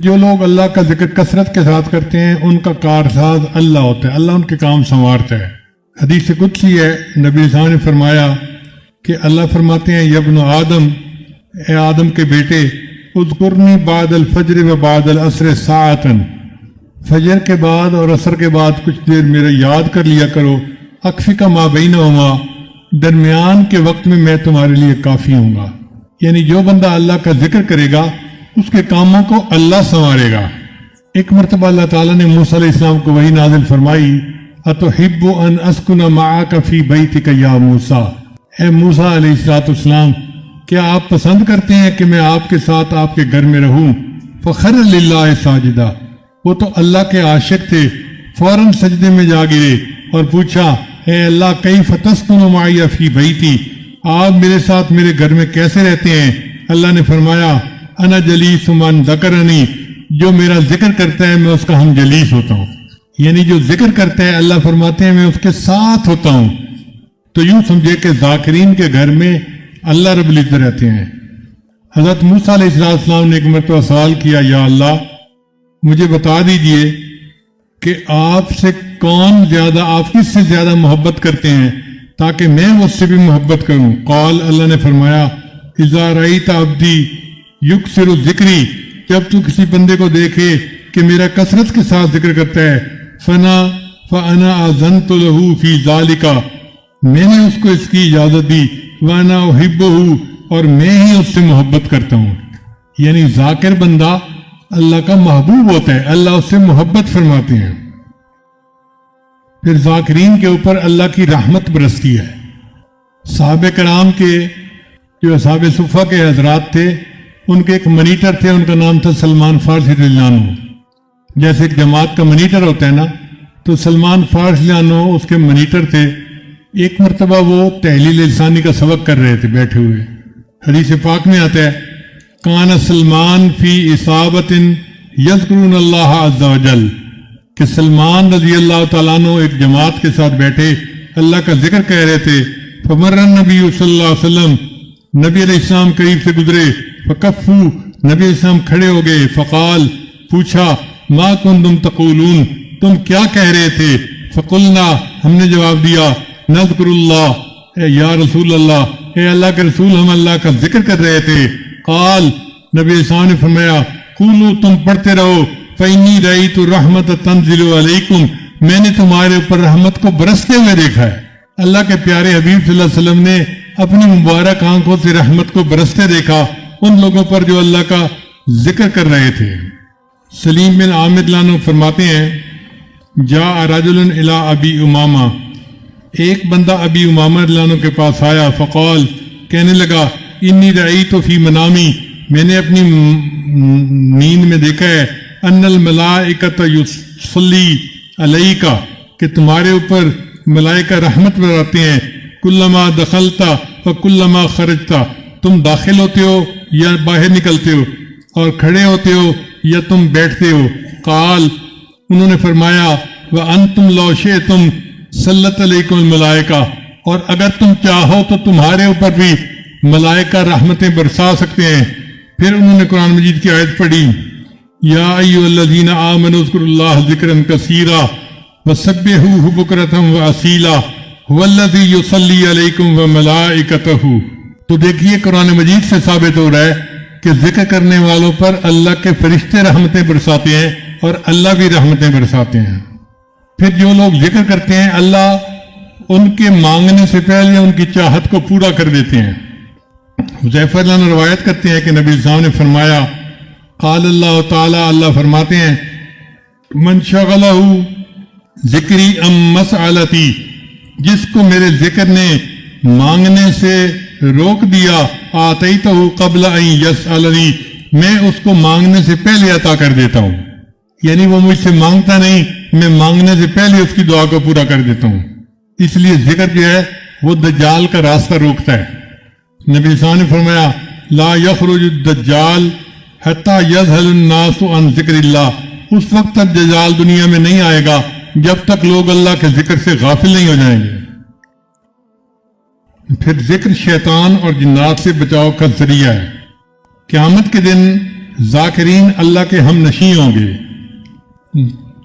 جو لوگ اللہ کا ذکر کثرت کے ساتھ کرتے ہیں ان کا کارساز اللہ ہوتا ہے، اللہ ان کے کام سنوارتا ہے۔ حدیث قدسی ہے، نبی صلی اللہ علیہ وسلم نے فرمایا کہ اللہ فرماتے ہیں، یا ابن آدم، اے آدم کے بیٹے، اذکرنی بعد الفجر و بعد العصر ساعتن، فجر کے بعد اور عصر کے بعد کچھ دیر میرا یاد کر لیا کرو، اکفک ما بینہما، درمیان کے وقت میں تمہارے لیے کافی ہوں گا۔ یعنی جو بندہ اللہ کا ذکر کرے گا اس کے کاموں کو اللہ سنوارے گا۔ ایک مرتبہ اللہ تعالیٰ نے موسیٰ علیہ السلام کو وحی نازل فرمائی، اَتُحِبُّ أَنْ أَسْكُنَ مَعَكَ فِي بَيْتِكَ يَا موسیٰ، اے موسیٰ علیہ السلام، کیا آپ پسند کرتے ہیں کہ میں آپ کے ساتھ آپ کے گھر میں رہوں؟ فَخَرَّ لِلَّهِ سَاجِدًا، وہ تو اللہ کے عاشق تھے، فوراً سجدے میں جا گرے اور پوچھا، اے اللہ کیف تسکن معی فی بیتی، آپ میرے ساتھ میرے گھر میں کیسے رہتے ہیں؟ اللہ نے فرمایا، انا جلیس من ذکرنی، جو میرا ذکر کرتا ہے میں اس کا ہم جلیس ہوتا ہوں۔ یعنی جو ذکر کرتا ہے اللہ فرماتے ہیں میں اس کے ساتھ ہوتا ہوں۔ تو یوں سمجھے کہ ذاکرین کے گھر میں اللہ رب العزت رہتے ہیں۔ حضرت موسیٰ علیہ السلام نے ایک مرتبہ سوال کیا، یا اللہ مجھے بتا دیجئے کہ آپ سے کون زیادہ، آپ کس سے زیادہ محبت کرتے ہیں تاکہ میں اس سے بھی محبت کروں۔ قال، اللہ نے فرمایا، اذا رأیت عبدی یکثر ذکری، جب تو کسی بندے کو دیکھے کہ میرا کثرت کے ساتھ ذکر کرتا ہے، فانا اذنت له فی ذالک، میں نے اس کو اس کی اجازت دی، وانا احبہ، اور میں ہی اس سے محبت کرتا ہوں۔ یعنی ذاکر بندہ اللہ کا محبوب ہوتا ہے، اللہ اس سے محبت فرماتے ہیں۔ پھر ذاکرین کے اوپر اللہ کی رحمت برستی ہے۔ صحابہ کرام کے جو اصحاب صفہ کے حضرات تھے، ان کے ایک منیٹر تھے، ان کا نام تھا سلمان فارسی رضی اللہ عنہ۔ جیسے ایک جماعت کا منیٹر ہوتا ہے نا، تو سلمان فارسی رضی اللہ عنہ اس کے منیٹر تھے۔ ایک مرتبہ وہ تحلیل لسانی کا سبق کر رہے تھے بیٹھے ہوئے۔ حدیث پاک میں آتا ہے، کان سلمان فی اصابت یذکرون اللہ عز وجل، کہ سلمان رضی اللہ تعالیٰ عنہ ایک جماعت کے ساتھ بیٹھے اللہ کا ذکر کہہ رہے تھے۔ فمر النبی صلی اللہ علیہ وسلم، نبی علیہ السلام قریب سے گزرے، فکفو، نبی علیہ السلام کھڑے ہو گئے، فقال، پوچھا، ما کنتم تقولون، تم کیا کہہ رہے تھے؟ فقلنا، ہم نے جواب دیا، نذکر اللہ، اے یا رسول اللہ، اے اللہ کے رسول، ہم اللہ کا ذکر کر رہے تھے۔ قال، نبی علیہ السلام نے فرمایا، قولوا، تم پڑھتے رہو، فإنی رأیت الرحمت تنزل علیکم، میں نے تمہارے اوپر رحمت کو برستے ہوئے دیکھا ہے۔ اللہ کے پیارے حبیب صلی اللہ علیہ وسلم نے اپنی مبارک آنکھوں سے رحمت کو برستے دیکھا ان لوگوں پر جو اللہ کا ذکر کر رہے تھے۔ سلیم بن عامر عنہ فرماتے ہیں، جاء رجل الی ابی امامہ، ایک بندہ ابی امامہ عنہ کے پاس آیا، فقال، کہنے لگا، انی رأیت فی منامی، میں نے اپنی نیند میں دیکھا ہے، ان الملائکۃ یصلی علیک، کہ تمہارے اوپر ملائکہ رحمت برساتے ہیں، کلما دخلتا فکلما خرجتا، تم داخل ہوتے ہو یا باہر نکلتے ہو، اور کھڑے ہوتے ہو یا تم بیٹھتے ہو۔ قال، انہوں نے فرمایا، وانتم لو شئتم سلط علیکم الملائکہ، اور اگر تم چاہو تو تمہارے اوپر بھی ملائکہ رحمتیں برسا سکتے ہیں۔ پھر انہوں نے قرآن مجید کی آیت پڑھی، یا ایھا الذین آمنوا اذکروا اللہ ذکرا کثیرا وسبحوہ بکرۃ واصیلا ھو الذی یصلی علیکم وملائکتہ۔ تو دیکھیے قرآن مجید سے ثابت ہو رہا ہے کہ ذکر کرنے والوں پر اللہ کے فرشتے رحمتیں برساتے ہیں اور اللہ بھی رحمتیں برساتے ہیں۔ پھر جو لوگ ذکر کرتے ہیں اللہ ان کے مانگنے سے پہلے ان کی چاہت کو پورا کر دیتے ہیں۔ حذیفہ رضی اللہ عنہ روایت کرتے ہیں کہ نبی صلی اللہ علیہ وسلم نے فرمایا، قال اللہ تعالی، اللہ فرماتے ہیں، من شغلہ ذکری ام مسألتی، جس کو میرے ذکر نے مانگنے سے روک دیا، آتیتہ قبل ان یسألنی، میں اس کو مانگنے سے پہلے عطا کر دیتا ہوں۔ یعنی وہ مجھ سے مانگتا نہیں، میں مانگنے سے پہلے اس کی دعا کو پورا کر دیتا ہوں۔ اس لیے ذکر جو ہے وہ دجال کا راستہ روکتا ہے۔ نبی صلی اللہ علیہ وسلم نے فرمایا، لا یخرج الدجال حتی یذہل الناس عن ذکر اللہ، اس وقت تک دجال دنیا میں نہیں آئے گا جب تک لوگ اللہ کے ذکر سے غافل نہیں ہو جائیں گے۔ پھر ذکر شیطان اور جنات سے بچاؤ کا ذریعہ ہے۔ قیامت کے دن ذاکرین اللہ کے ہم نشیں ہوں گے۔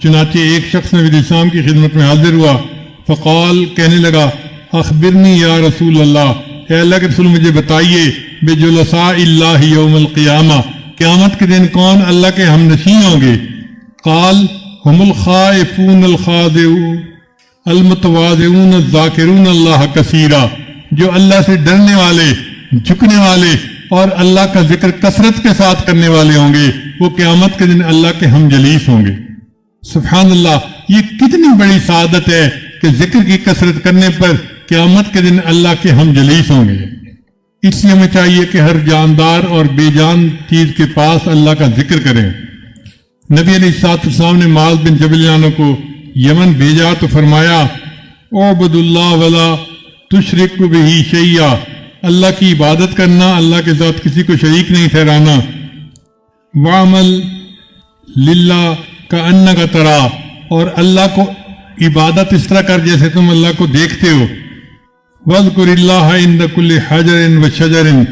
چنانچہ ایک شخص نبی علیہ السلام کی خدمت میں حاضر ہوا، فقال کہنے لگا اخبرنی یا رسول اللہ، اے اللہ کے رسول مجھے بتائیے، بجلساء اللہ یوم القیامہ، قیامت کے دن کون اللہ کے ہم نشیں ہوں گے؟ قال هم الخائفون الخاضعون المتواضعون الذاکرون اللہ کثیرا، جو اللہ سے ڈرنے والے، جھکنے والے اور اللہ کا ذکر کثرت کے ساتھ کرنے والے ہوں گے، وہ قیامت کے دن اللہ کے ہم جلیس ہوں گے۔ سبحان اللہ، یہ کتنی بڑی سعادت ہے کہ ذکر کی کثرت کرنے پر قیامت کے دن اللہ کے ہم جلیس ہوں گے۔ اس لیے ہمیں چاہیے کہ ہر جاندار اور بے جان چیز کے پاس اللہ کا ذکر کریں۔ نبی علیہ السلام نے معاذ بن جبل عنہ کو یمن بھیجا تو فرمایا اعبد اللہ ولا تشرک بہ شیئا، اللہ کی عبادت کرنا، اللہ کے ساتھ کسی کو شریک نہیں ٹھہرانا۔ وعمل للہ کأنک ترا، اور اللہ کو عبادت اس طرح کر جیسے تم اللہ کو دیکھتے ہو۔ وَاذْكُرِ اللَّهَ عِنْدَ كُلِّ حَجَرٍ وَشَجَرٍ،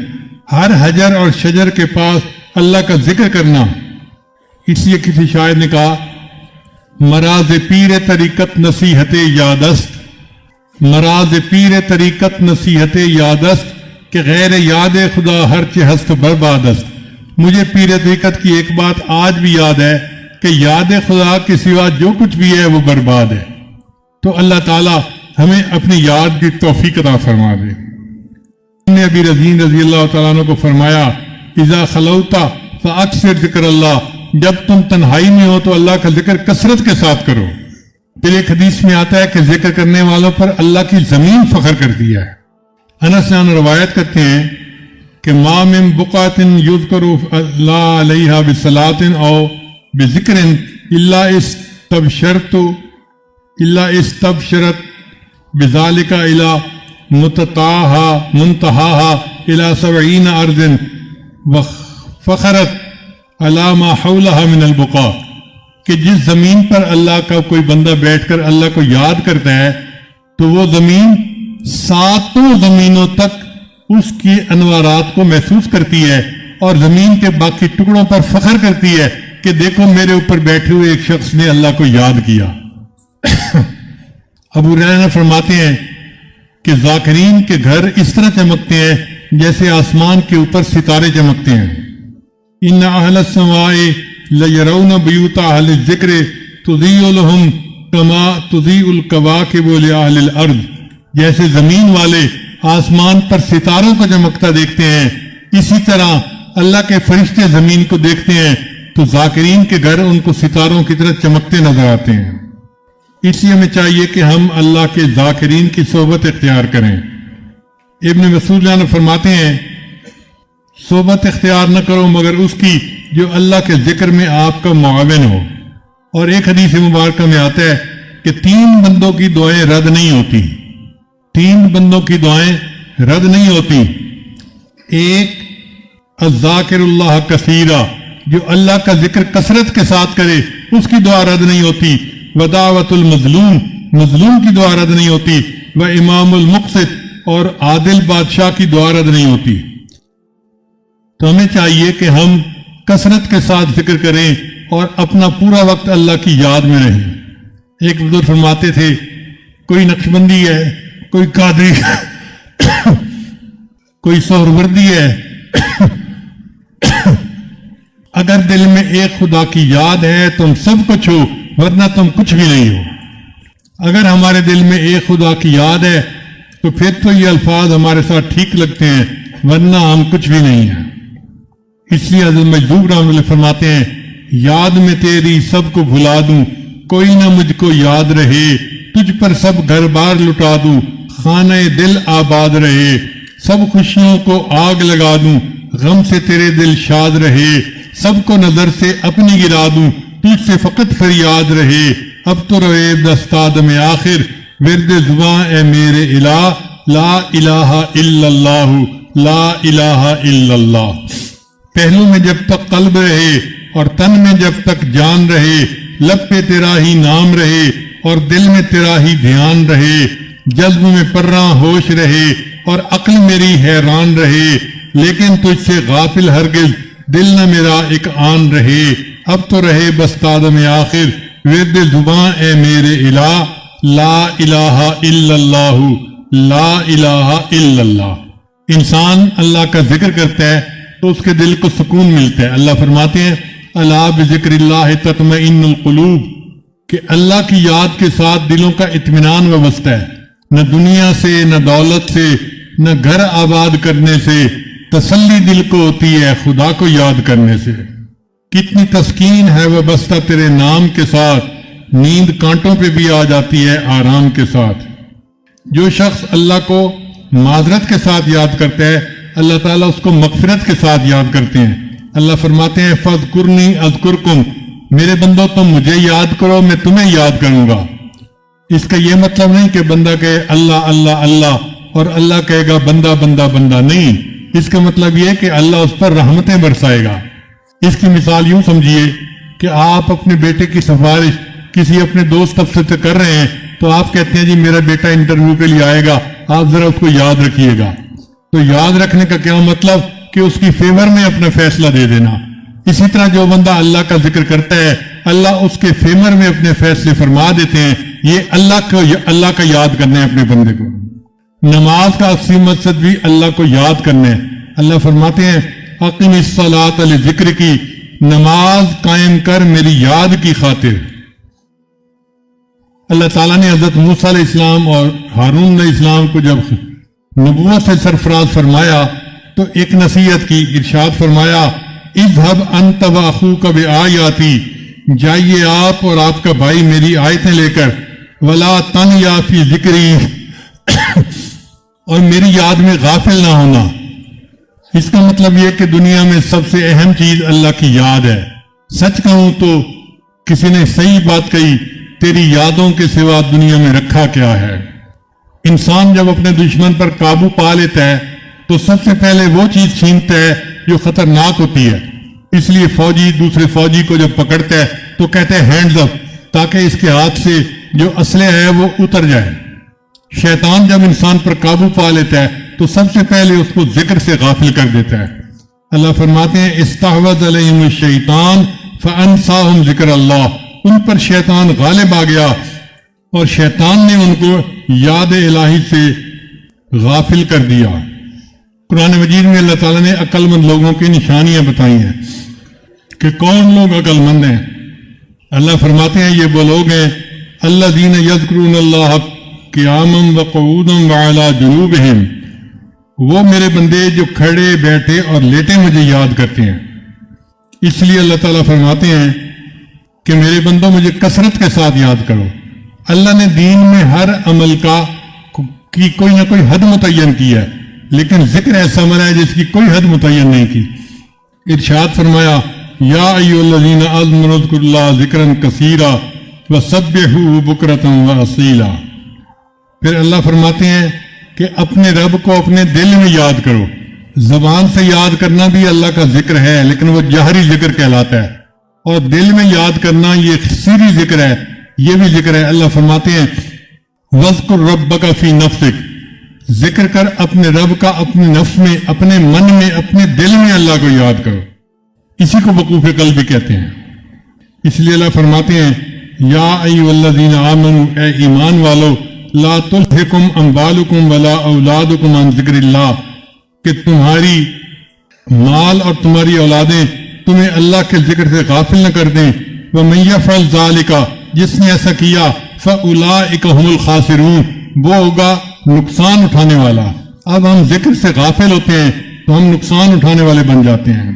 ہر حجر اور شجر کے پاس اللہ کا ذکر کرنا۔ اس لیے کسی شاعر نے کہا مراز پیر طریقت نصیحت یادست، مراز پیر طریقت نصیحت یادست، کہ غیر یاد خدا ہر چہ ہست بربادست۔ مجھے پیر طریقت کی ایک بات آج بھی یاد ہے کہ یاد خدا کے سوا جو کچھ بھی ہے وہ برباد ہے۔ تو اللہ تعالیٰ ہمیں اپنی یاد کی توفیق عطا فرما دے۔ نے ابی رضین رضی اللہ تعالیٰ عنہ کو فرمایا اذا خلوتا فاکثر ذکر اللہ، جب تم تنہائی میں ہو تو اللہ کا ذکر کثرت کے ساتھ کرو۔ پھر ایک حدیث میں آتا ہے کہ ذکر کرنے والوں پر اللہ کی زمین فخر کرتی ہے۔ انس روایت کرتے ہیں کہ ما من بقعۃ یذکر اللہ علیہا بصلاۃ او بذکر الا استبشرت بذالک الی منتہاها الی 70 ارض وفخرت علی ما حولها من البقاع، کہ جس زمین پر اللہ کا کوئی بندہ بیٹھ کر اللہ کو یاد کرتا ہے تو وہ زمین 7 زمینوں تک اس کی انوارات کو محسوس کرتی ہے اور زمین کے باقی ٹکڑوں پر فخر کرتی ہے کہ دیکھو میرے اوپر بیٹھے ہوئے ایک شخص نے اللہ کو یاد کیا۔ ابو ہریرہ فرماتے ہیں کہ ذاکرین کے گھر اس طرح چمکتے ہیں جیسے آسمان کے اوپر ستارے چمکتے ہیں۔ ان اہل السماء لیرون بیوت اہل الذکر تضیء لهم کما تضیء الکواکب لاہل الارض، جیسے زمین والے آسمان پر ستاروں کو چمکتا دیکھتے ہیں، اسی طرح اللہ کے فرشتے زمین کو دیکھتے ہیں تو ذاکرین کے گھر ان کو ستاروں کی طرح چمکتے نظر آتے ہیں۔ اس لیے ہمیں چاہیے کہ ہم اللہ کے ذاکرین کی صحبت اختیار کریں۔ ابن مسعود فرماتے ہیں صحبت اختیار نہ کرو مگر اس کی جو اللہ کے ذکر میں آپ کا معاون ہو۔ اور ایک حدیث مبارکہ میں آتا ہے کہ 3 بندوں کی دعائیں رد نہیں ہوتی، 3 بندوں کی دعائیں رد نہیں ہوتی۔ ایک الذاکر اللہ کثیرا، جو اللہ کا ذکر کثرت کے ساتھ کرے اس کی دعا رد نہیں ہوتی۔ ودعوت المظلوم، مظلوم کی دعا رد نہیں ہوتی۔ وامام المقسط، اور عادل بادشاہ کی دعا رد نہیں ہوتی۔ تو ہمیں چاہیے کہ ہم کثرت کے ساتھ ذکر کریں اور اپنا پورا وقت اللہ کی یاد میں رہیں۔ ایک بزرگ فرماتے تھے کوئی نقشبندی ہے، کوئی قادری کوئی سہروردی ہے، اگر دل میں ایک خدا کی یاد ہے تم سب کچھ ہو، ورنہ تم کچھ بھی نہیں ہو۔ اگر ہمارے دل میں ایک خدا کی یاد ہے تو پھر تو یہ الفاظ ہمارے ساتھ ٹھیک لگتے ہیں، ورنہ ہم کچھ بھی نہیں ہیں۔ اس لیے حضرت مجذوب رحمۃ اللہ فرماتے ہیں یاد میں تیری سب کو بھلا دوں، کوئی نہ مجھ کو یاد رہے، تجھ پر سب گھر بار لٹا دوں، خانہ دل آباد رہے، سب خوشیوں کو آگ لگا دوں، غم سے تیرے دل شاد رہے، سب کو نظر سے اپنی گرا دوں، تجھ سے فقط فریاد رہے، اب تو روئے دستاد میں آخر، ورد زباں اے میرے الہ، لا الہ الا اللہ، لا الہ الا اللہ۔ پہلو میں جب تک قلب رہے اور تن میں جب تک جان رہے، لب پہ تیرا ہی نام رہے اور دل میں تیرا ہی دھیان رہے، جذب میں پرراں ہوش رہے اور عقل میری حیران رہے، لیکن تجھ سے غافل ہرگز دل نہ میرا ایک آن رہے، اب تو رہے بس تادم آخر، ورد زباں اے میرے الہ، لا الہ الا اللہ، لا الہ الا اللہ۔ انسان اللہ کا ذکر کرتا ہے تو اس کے دل کو سکون ملتا ہے۔ اللہ فرماتے ہیں الا بذکر اللہ تطمئن القلوب، کہ اللہ کی یاد کے ساتھ دلوں کا اطمینان وابستہ ہے۔ نہ دنیا سے، نہ دولت سے، نہ گھر آباد کرنے سے تسلی دل کو ہوتی ہے، خدا کو یاد کرنے سے۔ کتنی تسکین ہے وابستہ تیرے نام کے ساتھ، نیند کانٹوں پہ بھی آ جاتی ہے آرام کے ساتھ۔ جو شخص اللہ کو معذرت کے ساتھ یاد کرتا ہے، اللہ تعالیٰ اس کو مغفرت کے ساتھ یاد کرتے ہیں۔ اللہ فرماتے ہیں فاذکرنی اذکرکم، میرے بندو تم مجھے یاد کرو، میں تمہیں یاد کروں گا۔ اس کا یہ مطلب نہیں کہ بندہ کہے اللہ اللہ اللہ اور اللہ کہے گا بندہ بندہ بندہ، نہیں۔ اس کا مطلب یہ کہ اللہ اس پر رحمتیں برسائے گا۔ اس کی مثال یوں سمجھیے کہ آپ اپنے بیٹے کی سفارش کسی اپنے دوست افسر سے کر رہے ہیں، تو آپ کہتے ہیں جی میرا بیٹا انٹرویو کے لیے آئے گا، آپ ذرا اس کو یاد رکھیے گا۔ تو یاد رکھنے کا کیا مطلب کہ اس کی فیور میں اپنا فیصلہ دے دینا۔ اسی طرح جو بندہ اللہ کا ذکر کرتا ہے، اللہ اس کے فیور میں اپنے فیصلے فرما دیتے ہیں۔ یہ اللہ کا یاد کرنا ہے اپنے بندے کو۔ نماز کا اصلی مقصد بھی اللہ کو یاد کرنا ہے۔ اللہ فرماتے ہیں اقم الصلاۃ لذکر کی، نماز قائم کر میری یاد کی خاطر۔ اللہ تعالیٰ نے حضرت موسیٰ علیہ السلام اور ہارون علیہ السلام کو جب نبوت سے سرفراز فرمایا تو ایک نصیحت کی، ارشاد فرمایا اذهب انت واخوک بآیاتی، جائیے آپ اور آپ کا بھائی میری آیتیں لے کر، ولا تنیا فی ذکری، اور میری یاد میں غافل نہ ہونا۔ اس کا مطلب یہ کہ دنیا میں سب سے اہم چیز اللہ کی یاد ہے۔ سچ کہوں تو کسی نے صحیح بات کہی، تیری یادوں کے سوا دنیا میں رکھا کیا ہے۔ انسان جب اپنے دشمن پر قابو پا لیتا ہے تو سب سے پہلے وہ چیز چھینتا ہے جو خطرناک ہوتی ہے۔ اس لیے فوجی دوسرے فوجی کو جب پکڑتا ہے تو کہتے ہیں ہینڈز اپ، تاکہ اس کے ہاتھ سے جو اسلحہ ہے وہ اتر جائے۔ شیطان جب انسان پر قابو پا لیتا ہے تو سب سے پہلے اس کو ذکر سے غافل کر دیتا ہے۔ اللہ فرماتے ہیں استحوذ علیہم الشیطان فانساہم ذکر اللہ، ان پر شیطان غالب آ گیا اور شیطان نے ان کو یاد الہی سے غافل کر دیا۔ قرآن مجید میں اللہ تعالیٰ نے عقل مند لوگوں کی نشانیاں بتائی ہیں کہ کون لوگ عقل مند ہیں۔ اللہ فرماتے ہیں یہ وہ لوگ ہیں الذین یذکرون اللہ قیاما وقعودا وعلی جنوبہم، وہ میرے بندے جو کھڑے بیٹھے اور لیٹے مجھے یاد کرتے ہیں۔ اس لیے اللہ تعالیٰ فرماتے ہیں کہ میرے بندوں مجھے کثرت کے ساتھ یاد کرو۔ اللہ نے دین میں ہر عمل کی کوئی نہ کوئی حد متعین کی ہے، لیکن ذکر ایسا عمل ہے جس کی کوئی حد متعین نہیں کی۔ ارشاد فرمایا یا ایھا الذین آمنوا اذکروا اللہ ذکرا کثیرا وسبحوہ بکرۃ واصیلا۔ پھر اللہ فرماتے ہیں کہ اپنے رب کو اپنے دل میں یاد کرو۔ زبان سے یاد کرنا بھی اللہ کا ذکر ہے، لیکن وہ جہری ذکر کہلاتا ہے، اور دل میں یاد کرنا یہ سری ذکر ہے، یہ بھی ذکر ہے۔ اللہ فرماتے ہیں وَاذْكُرْ رَبَّكَ فِي نَفْسِكَ، ذکر کر اپنے رب کا اپنے نفس میں، اپنے من میں، اپنے دل میں اللہ کو یاد کرو۔ اسی کو وقوف قلب بھی کہتے ہیں۔ اس لیے اللہ فرماتے ہیں یا ایھا الذین آمنوا، اے ایمان والو، لا تلہکم اموالکم ولا اولادکم عن ذکر اللہ، کہ تمہاری مال اور تمہاری اولادیں تمہیں اللہ کے ذکر سے غافل نہ کر دیں۔ وَمَن يَفْعَلْ ذَلِكَ، جس نے ایسا کیا، فَأُولَٰئِكَ هُمُ الْخَاسِرُونَ، وہ ہوگا نقصان اٹھانے والا۔ اب ہم ذکر سے غافل ہوتے ہیں تو ہم نقصان اٹھانے والے بن جاتے ہیں۔